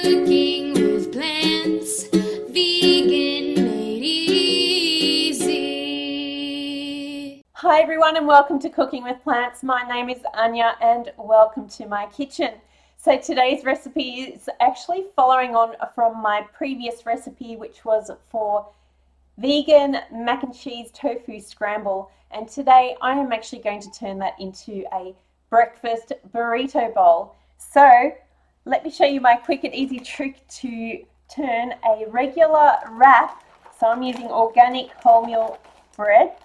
Cooking with plants, vegan made easy. Hi everyone and welcome to Cooking with Plants. My name is Anja and welcome to my kitchen. So today's recipe is actually following on from my previous recipe, which was for vegan mac and cheese tofu scramble. And today I am actually going to turn that into a breakfast burrito bowl. So let me show you my quick and easy trick to turn a regular wrap. So I'm using organic wholemeal bread,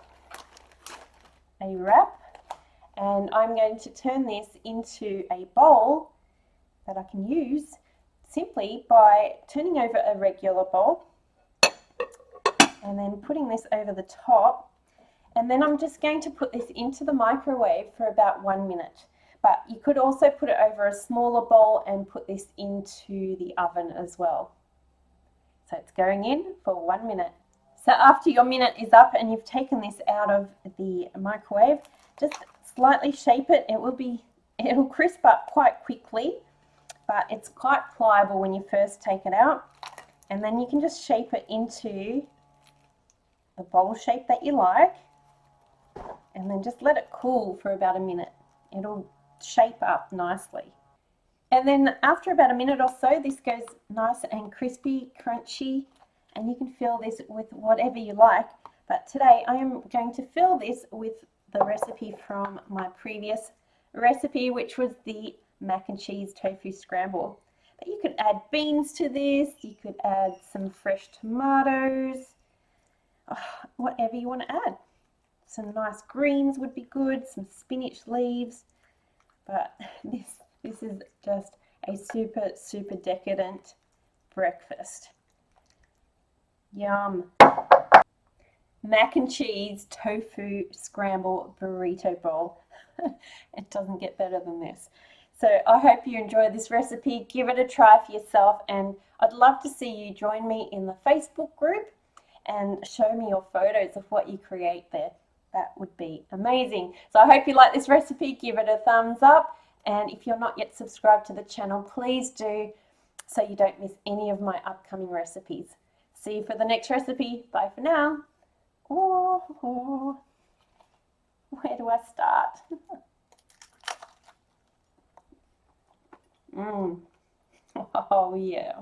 a wrap, and I'm going to turn this into a bowl that I can use simply by turning over a regular bowl and then putting this over the top, and then I'm just going to put this into the microwave for about 1 minute. But you could also put it over a smaller bowl and put this into the oven as well. So it's going in for 1 minute. So after your minute is up and you've taken this out of the microwave, just slightly shape it. It'll crisp up quite quickly, but it's quite pliable when you first take it out. And then you can just shape it into the bowl shape that you like, and then just let it cool for about a minute. It'll shape up nicely. And then after about a minute or so, this goes nice and crispy, crunchy, and you can fill this with whatever you like. But today I am going to fill this with the recipe from my previous recipe, which was the mac and cheese tofu scramble. But you could add beans to this, you could add some fresh tomatoes, whatever you want to add. Some nice greens would be good, some spinach leaves. But this is just a super decadent breakfast. Yum. Mac and cheese tofu scramble burrito bowl. It doesn't get better than this. So I hope you enjoy this recipe. Give it a try for yourself, and I'd love to see you join me in the Facebook group and show me your photos of what you create there. That would be amazing. So I hope you like this recipe. Give it a thumbs up. And if you're not yet subscribed to the channel, please do, so you don't miss any of my upcoming recipes. See you for the next recipe. Bye for now. Oh, where do I start? Oh yeah.